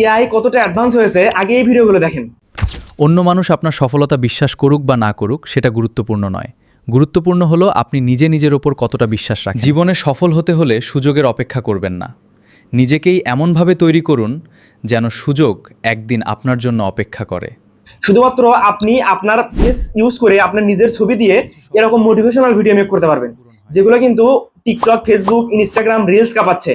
AI কতটা advance হয়েছে আগে এই ভিডিওগুলো দেখেন। অন্য মানুষ আপনার সফলতা বিশ্বাস করুক বা না করুক সেটা গুরুত্বপূর্ণ নয়। গুরুত্বপূর্ণ হলো আপনি নিজের ওপর কতটা বিশ্বাস রাখেন। জীবনে সফল হতে হলে সুযোগের অপেক্ষা করবেন না, নিজেকেই এমনভাবে তৈরি করুন যেন সুযোগ একদিন আপনার জন্য অপেক্ষা করে। শুধুমাত্র আপনি আপনার ফেস ইউজ করে আপনার নিজের ছবি দিয়ে এরকম মোটিভেশনাল ভিডিও মেক করতে পারবেন, যেগুলো কিন্তু টিকটক, ফেসবুক, ইনস্টাগ্রাম রিলস কাঁপাচ্ছে।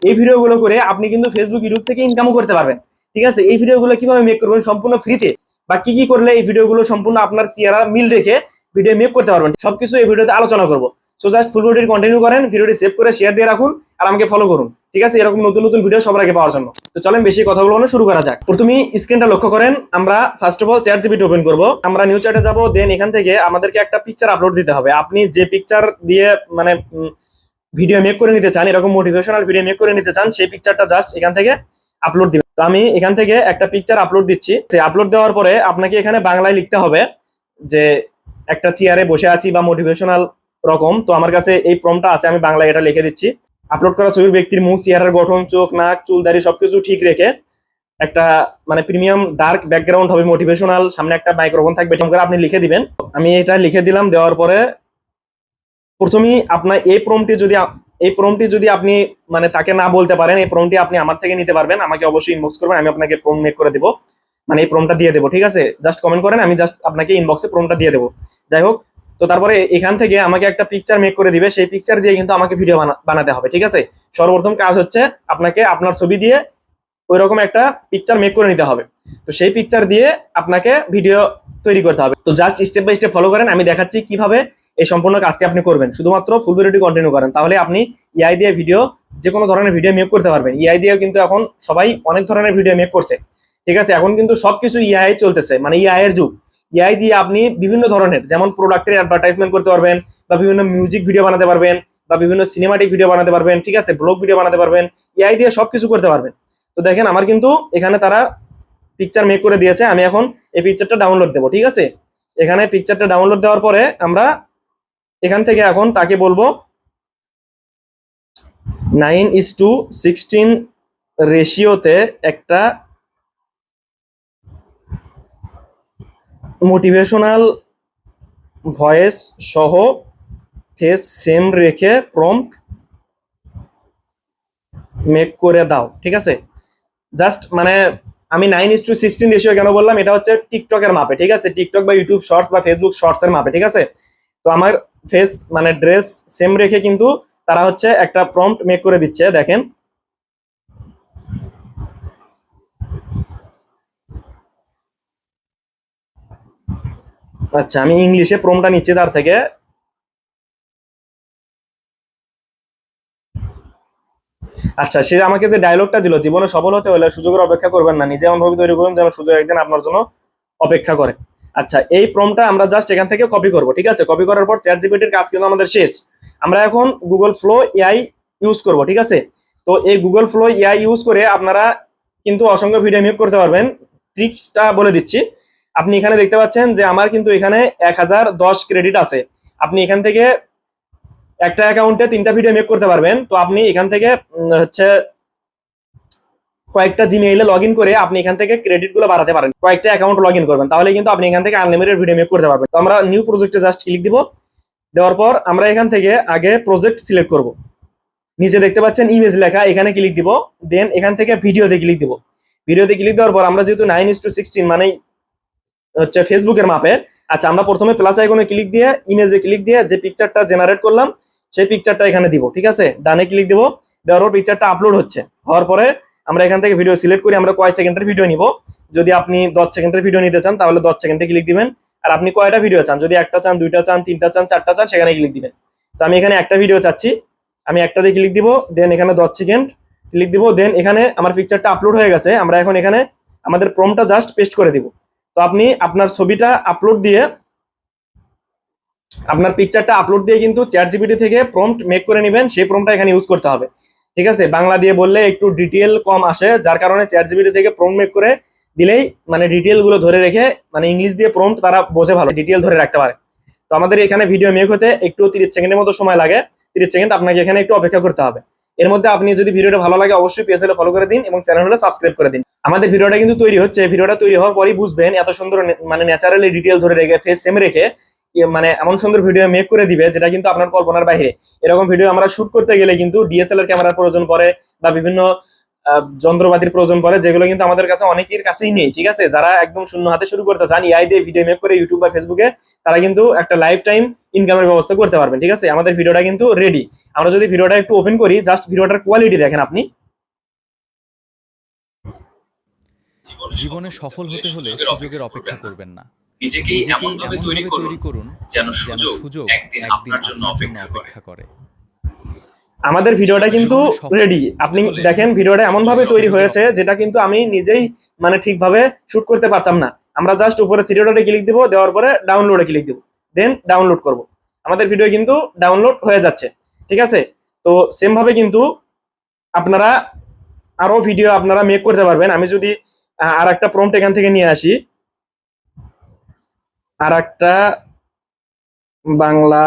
এই ভিডিওগুলো করে আপনি কিন্তু ফেসবুক, ইউটিউব থেকে ইনকামও করতে পারবেন। ঠিক আছে, এই ভিডিওগুলো কিভাবে মেক করবেন সম্পূর্ণ ফ্রিতে, বা কি কি করলে এই ভিডিওগুলো সম্পূর্ণ আপনার চেহারা মিল রেখে ভিডিও মেক করতে পারবেন, সবকিছু এই ভিডিওতে আলোচনা করবো। So just full video continue করেন, ভিডিওটি সেভ করে শেয়ার দিয়ে রাখুন আর আমাকে ফলো করুন। ঠিক আছে, এরকম নতুন নতুন ভিডিও সবার আগে পাওয়ার জন্য। তো চলেন বেশি কথা বলবো না, শুরু করা যাক। প্রথমেই স্ক্রিনটা লক্ষ্য করেন, আমরা first of all ChatGPT open করবো। আমরা নিউ চ্যাটে যাবো, দেন এখান থেকে আমাদেরকে একটা পিকচার আপলোড দিতে হবে। আপনি যে পিকচার দিয়ে মানে ভিডিও মেক করে নিতে চান, এরকম মোটিভেশনাল ভিডিও মেক করে নিতে চান, সেই পিকচারটা জাস্ট এখান থেকে আপলোড দিবেন। তো আমি এখান থেকে একটা পিকচার আপলোড দিচ্ছি। আপলোড দেওয়ার পরে আপনাকে এখানে বাংলায় লিখতে হবে যে একটা চেয়ারে বসে আছি বা মোটিভেশনাল রকম। তো আমার কাছে এই প্রম্পটটা আছে, আমি বাংলায় এটা লিখে দিচ্ছি। আপলোড করা ছবির ব্যক্তির মুখ, চেহারার গঠন, চোখ, নাক, চুল, দাড়ি সবকিছু ঠিক রেখে একটা মানে প্রিমিয়াম ডার্ক ব্যাকগ্রাউন্ড হবে, মোটিভেশনাল, সামনে একটা মাইক্রোফোন থাকবে, এরকম করে আপনি লিখে দিবেন। আমি এটা লিখে দিলাম। দেওয়ার পরে প্রথমেই আপনার এই প্রম্পটটি যদি আপনি মানে তাকে না বলতে পারেন, এই প্রম্পটটি আপনি আমার থেকে নিতে পারবেন। আমাকে অবশ্যই ইনবক্স করবেন, আমি আপনাকে প্রম্পট মেক করে দেবো, মানে এই প্রম্পটটা দিয়ে দেবো। ঠিক আছে, জাস্ট কমেন্ট করেন, আমি জাস্ট আপনাকে ইনবক্সে প্রম্পটটা দিয়ে দেবো। যাই হোক, তো তারপরে এখান থেকে আমাকে একটা পিকচার মেক করে দিবে, সেই পিকচার দিয়ে কিন্তু আমাকে ভিডিও বানাতে হবে। ঠিক আছে, সর্বপ্রথম কাজ হচ্ছে আপনাকে আপনার ছবি দিয়ে ওই রকম একটা পিকচার মেক করে নিতে হবে। তো সেই পিকচার দিয়ে আপনাকে ভিডিও তৈরি করতে হবে। তো just step by step follow করেন, আমি দেখাচ্ছি কিভাবে এই সম্পূর্ণ কাজটি আপনি করবেন। শুধুমাত্র ফুল ভিডিওটি কন্টিনিউ করেন, তাহলে আপনি এআই দিয়ে ভিডিও, যে কোনো ধরনের ভিডিও মেক করতে পারবেন। এআই দিয়ে কিন্তু এখন সবাই অনেক ধরনের ভিডিও মেক করছে। ঠিক আছে, এখন কিন্তু সবকিছু এআই চলতেছে, মানে এআই এর যুগ। এআই দিয়ে আপনি বিভিন্ন ধরনের, যেমন প্রোডাক্টের অ্যাডভার্টাইজমেন্ট করতে পারবেন, বা বিভিন্ন মিউজিক ভিডিও বানাতে পারবেন, বা বিভিন্ন সিনেমাটিক ভিডিও বানাতে পারবেন। ঠিক আছে, ব্লগ ভিডিও বানাতে পারবেন, এআই দিয়ে সবকিছু করতে পারবেন। তো দেখেন, আমার কিন্তু এখানে তারা পিকচার মেক করে দিয়েছে। আমি এখন এই পিকচারটা ডাউনলোড দেবো। ঠিক আছে, এখানে পিকচারটা ডাউনলোড দেওয়ার পরে আমরা এখান থেকে এখন তাকে বলবো 9:16 রেশিওতে একটা মোটিভেশনাল ভয়েস সহ ফেস সেম রেখে প্রম্পট মেক করে দাও। ঠিক আছে, জাস্ট মানে আমি 9:16 রেশিও কেন বললাম, এটা হচ্ছে টিকটকের মাপে। ঠিক আছে, টিকটক বা ইউটিউব শর্টস বা ফেসবুক শর্টস এর মাপে। ঠিক আছে, তো আমার ফেস মানে ড্রেস সেম রেখে কিন্তু তারা হচ্ছে একটা প্রম্পট মেক করে দিচ্ছে। দেখেন, আচ্ছা আমি ইংলিশে প্রম্পটটা নিচ্ছি তার থেকে। আচ্ছা, সে আমাকে যে ডায়লগটা দিল, জীবনে সফল হতে হলে সুযোগের অপেক্ষা করবেন না, নিজে এমনভাবে তৈরি করুন যেন সুযোগ একদিন আপনার জন্য অপেক্ষা করে। আচ্ছা, এই প্রম্পটটা আমরা জাস্ট এখান থেকে কপি করব। ঠিক আছে, কপি করার পর চ্যাটজিপিটির কাজ কিন্তু আমাদের শেষ। আমরা এখন গুগল ফ্লো এআই ইউজ করব। ঠিক আছে, তো এই গুগল ফ্লো এআই ইউজ করে আপনারা কিন্তু অসংখ্য ভিডিও মেক করতে পারবেন। ট্রিক্সটা বলে দিচ্ছি। আপনি এখানে দেখতে পাচ্ছেন যে আমার কিন্তু এখানে 1010 ক্রেডিট আছে। আপনি এখান থেকে একটা অ্যাকাউন্টে 3টা ভিডিও মেক করতে পারবেন। তো আপনি এখান থেকে হচ্ছে কয়েকটা জিমেইলে লগ ইন করে আপনি এখান থেকে ক্রেডিট গুলো বাড়াতে পারেন। কয়েকটা অ্যাকাউন্ট লগ ইন করবেন, তাহলে কিন্তু আপনি এখান থেকে আনলিমিটেড ভিডিও মেক করতে পারবেন। তো আমরা নিউ প্রজেক্টে জাস্ট ক্লিক দিব। দেওয়ার পর আমরা এখান থেকে আগে প্রজেক্ট সিলেক্ট করব। নিচে দেখতে পাচ্ছেন ইমেজ লেখা, এখানে ক্লিক দিব। দেন এখান থেকে ভিডিওতে ক্লিক দিব। ভিডিওতে ক্লিক দেওয়ার পর আমরা যেহেতু 9:16 মানে হচ্ছে ফেসবুকের মাপে, আচ্ছা আমরা প্রথমে প্লাস আইকনে ক্লিক দিয়ে ইমেজে ক্লিক দিয়ে যে পিকচারটা জেনারেট করলাম সেই পিকচারটা এখানে দিব। ঠিক আছে, ডানে ক্লিক দিব। দেওয়ার পর পিকচারটা আপলোড হচ্ছে। হওয়ার পরে আমরা এখান থেকে ভিডিও সিলেক্ট করি, আমরা কয় সেকেন্ডের ভিডিও নিব। যদি আপনি 10 সেকেন্ডের ভিডিও নিতে চান তাহলে 10 সেকেন্ডে ক্লিক দিবেন। আর আপনি কয়টা ভিডিও চান, যদি একটা চান, দুইটা চান, তিনটা চান, চারটা চান, সেখানে ক্লিক দিবেন। তো আমি এখানে একটা ভিডিও চাচ্ছি, আমি একটাতে ক্লিক দিব। দেন এখানে 10 সেকেন্ড ক্লিক দিব। দেন এখানে আমার পিকচারটা আপলোড হয়ে গেছে। আমরা এখন এখানে আমাদের প্রম্পটটা জাস্ট পেস্ট করে দিব। তো আপনি আপনার ছবিটা আপলোড দিয়ে, আপনার পিকচারটা আপলোড দিয়ে কিন্তু চ্যাটজিপিটি থেকে প্রম্পট মেক করে নেবেন। সেই প্রম্পটটা এখানে ইউজ করতে হবে। ঠিক আছে, বাংলা দিয়ে বললে একটু ডিটেল কম আসে, যার কারণে চ্যাটজিপিটি থেকে প্রম্পট মেক করে দিলেই মানে ডিটেল গুলো ধরে রেখে, মানে ইংলিশ দিয়ে প্রম্পট তারা বোঝে ভালো, ডিটেল ধরে রাখতে পারে। তো আমাদের এখানে ভিডিও মেক হতে একটু 30 সেকেন্ডের মতো সময় লাগে। 30 সেকেন্ড আপনাকে এখানে একটু অপেক্ষা করতে হবে। এর মধ্যে আপনি যদি ভিডিওটা ভালো লাগে অবশ্যই পেজে ফলো করে দিন এবং চ্যানেল হলে সাবস্ক্রাইব করে দিন। আমাদের ভিডিওটা কিন্তু তৈরি হচ্ছে, ভিডিওটা তৈরি হওয়ার পরই বুঝবেন এত সুন্দর মানে ন্যাচারালি ডিটেল ধরে রেখে ফেস সেম রেখে মানে এমন সুন্দর ভিডিও মেক করে দিবে যেটা কিন্তু আপনার কল্পনার বাইরে। এরকম ভিডিও আমরা শুট করতে গেলে কিন্তু ডিএসএলআর ক্যামেরার প্রয়োজন পড়ে বা বিভিন্ন যন্ত্রপাতির প্রয়োজন পড়ে, যেগুলো কিন্তু আমাদের কাছে অনেকের কাছেই নেই। ঠিক আছে, যারা একদম শূন্য হাতে শুরু করতে চান এআই দিয়ে ভিডিও মেক করে ইউটিউব বা ফেসবুকে, তারা কিন্তু একটা লাইফ টাইম ইনকামের ব্যবস্থা করতে পারবেন। ঠিক আছে, আমাদের ভিডিওটা কিন্তু রেডি। আমরা যদি ভিডিওটা একটু ওপেন করি, জাস্ট ভিডিওটার কোয়ালিটি দেখেন আপনি। জীবনে সফল হতে হলে সুযোগের অপেক্ষা করবেন না, নিজেকেই এমনভাবে তৈরি করুন যেন সুযোগ একদিন আপনার জন্য অপেক্ষা করে। আমাদের ভিডিওটা কিন্তু রেডি। আপনি দেখেন ভিডিওটা এমন ভাবে তৈরি হয়েছে যেটা কিন্তু আমি নিজেই মানে ঠিকভাবে শুট করতে পারতাম না। আমরা জাস্ট উপরে থ্রি ডটে ক্লিক দিব, দেওয়ার পরে ডাউনলোডে ক্লিক দিব, দেন ডাউনলোড করব। আমাদের ভিডিও কিন্তু ডাউনলোড হয়ে যাচ্ছে। ঠিক আছে, তো সেম ভাবে কিন্তু আপনারা আরো ভিডিও আপনারা মেক করতে পারবেন। আমি যদি আর একটা প্রম্পট এখান থেকে নিয়ে আসি, আর একটা বাংলা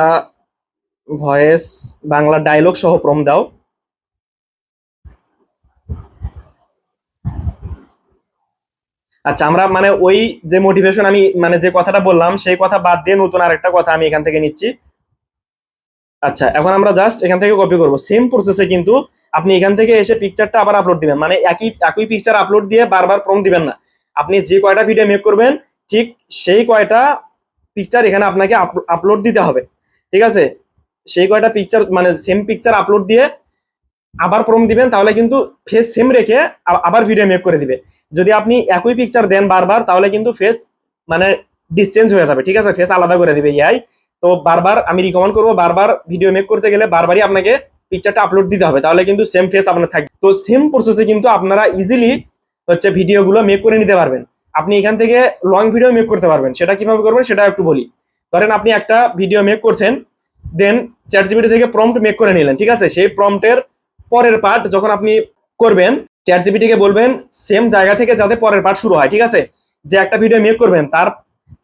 ভয়েস, বাংলা ডায়লগ সহ প্রম্পট দাও। আচ্ছা, আমরা মানে ওই যে মোটিভেশন আমি মানে যে কথাটা বললাম সেই কথা বাদ দিয়ে নতুন আরেকটা কথা আমি এখান থেকে নিচ্ছি। আচ্ছা, এখন আমরা জাস্ট এখান থেকে কপি করব। সেম প্রসেসে কিন্তু আপনি এখান থেকে এসে পিকচারটা আবার আপলোড দিবেন, মানে একই পিকচার আপলোড দিয়ে বারবার প্রম্পট দিবেন না। আপনি যে কয়টা ভিডিও মেক করবেন ঠিক সেই কয়টা পিকচার এখানে আপনাকে আপলোড দিতে হবে। ঠিক আছে, সেই কয়টা পিকচার মানে সেম পিকচার আপলোড দিয়ে আবার প্রম্পট দিবেন, তাহলে কিন্তু ফেস সেম রেখে আবার ভিডিও মেক করে দিবে। যদি আপনি একই পিকচার দেন বারবার, তাহলে কিন্তু ফেস মানে ডিসচেঞ্জ হয়ে যাবে। ঠিক আছে, ফেস আলাদা করে দিবে এআই। তো বারবার আমি রিকমেন্ড করবো, বারবার ভিডিও মেক করতে গেলে বারবারই আপনাকে পিকচারটা আপলোড দিতে হবে, তাহলে কিন্তু সেম ফেস আপনার থাকবে। তো সেম প্রসেসে কিন্তু আপনারা ইজিলি হচ্ছে ভিডিওগুলো মেক করে নিতে পারবেন। আপনি এখান থেকে লং ভিডিও মেক করতে পারবেন। সেটা কিভাবে করবেন সেটা একটু বলি। ধরেন আপনি একটা ভিডিও মেক করছেন, দেন চ্যাটজিপিটি থেকে প্রম্পট মেক করে নিলেন। ঠিক আছে, সেই প্রম্পটের পরের পার্ট যখন আপনি করবেন, চ্যাটজিপিটি কে বলবেন সেম জায়গা থেকে যাতে পরের পার্ট শুরু হয়। ঠিক আছে, যে একটা ভিডিও মেক করবেন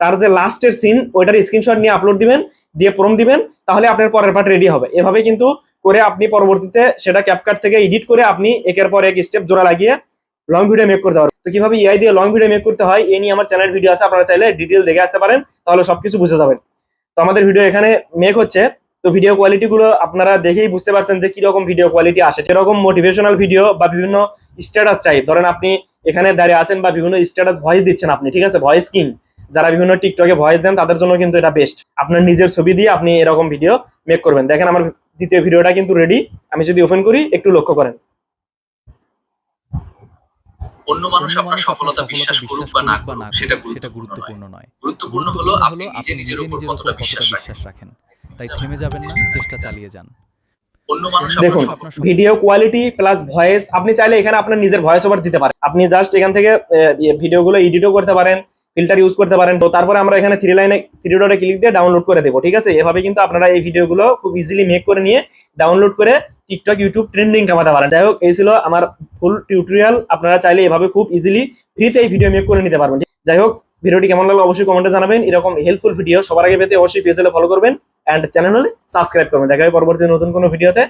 তার যে লাস্টের সিন ওইটার স্ক্রিনশট নিয়ে আপলোড দিবেন, দিয়ে প্রম্পট দিবেন, তাহলে আপনার পরের পার্ট রেডি হবে। এভাবে কিন্তু করে আপনি পরবর্তীতে সেটা ক্যাপকাট থেকে এডিট করে আপনি একের পর এক স্টেপ জোড়া লাগিয়ে লং ভিডিও মেক করতে পারবেন। তো কিভাবে এআই দিয়ে লং ভিডিও মেক করতে হয় এ নিয়ে আমার চ্যানেল ভিডিও আছে, আপনারা চাইলে ডিটেল দেখে আসতে পারেন, তাহলে সবকিছু বুঝে যাবেন। তো আমাদের ভিডিও এখানে মেক হচ্ছে। তো ভিডিও কোয়ালিটি গুলো আপনারা দেখেই বুঝতে পারছেন যে কিরকম ভিডিও কোয়ালিটি আসে। যেরকম মোটিভেশনাল ভিডিও বা বিভিন্ন স্ট্যাটাস টাইপ, ধরেন আপনি এখানে দাঁড়িয়ে আছেন বা বিভিন্ন স্ট্যাটাস ভয়েস দিচ্ছেন আপনি। ঠিক আছে, ভয়েস কিং যারা বিভিন্ন টিকটকে ভয়েস দেন তাদের জন্য কিন্তু এটা বেস্ট। আপনার নিজের ছবি দিয়ে আপনি এরকম ভিডিও মেক করবেন। দেখেন আমার দ্বিতীয় ভিডিওটা কিন্তু রেডি। আমি যদি ওপেন করি একটু লক্ষ্য করেন। অন্য মানুষ আপনার সফলতা বিশ্বাস করুক বা না করুক সেটা গুরুত্বপূর্ণ নয়। গুরুত্বপূর্ণ হলো আপনি নিজের উপর কতটা বিশ্বাস রাখেন। তাই থেমে যাবেন না, চেষ্টা চালিয়ে যান। দেখুন ভিডিও কোয়ালিটি প্লাস ভয়েস, আপনি চাইলে এখানে আপনার নিজের ভয়েস ওভার দিতে পারেন। আপনি জাস্ট এখান থেকে ভিডিওগুলো এডিটও করতে পারেন, ফিল্টার ইউজ করতে পারেন। তো তারপরে আমরা এখানে থ্রি ডটে ক্লিক দিয়ে ডাউনলোড করে দেবো। ঠিক আছে, এভাবে কিন্তু আপনারা এই ভিডিওগুলো খুব ইজিলি মেক করে নিয়ে ডাউনলোড করে টিকটক ইউটিউব ট্রেন্ডিং কামাতে পারেন। যাই হোক, এই ছিল আমার ফুল টিউটোরিয়াল। আপনারা চাইলে এভাবে খুব ইজিলি ফ্রিতে এই ভিডিও মেক করে নিতে পারবেন। যাই হোক, ভিডিওটি কেমন লাগলো অবশ্যই কমেন্টে জানাবেন। এরকম হেল্পফুল ভিডিও সবার আগে পেতে অবশ্যই পেজে ফলো করবেন এন্ড চ্যানেল হলে সাবস্ক্রাইব করবেন। দেখা হবে পরবর্তী নতুন কোনো ভিডিওতে।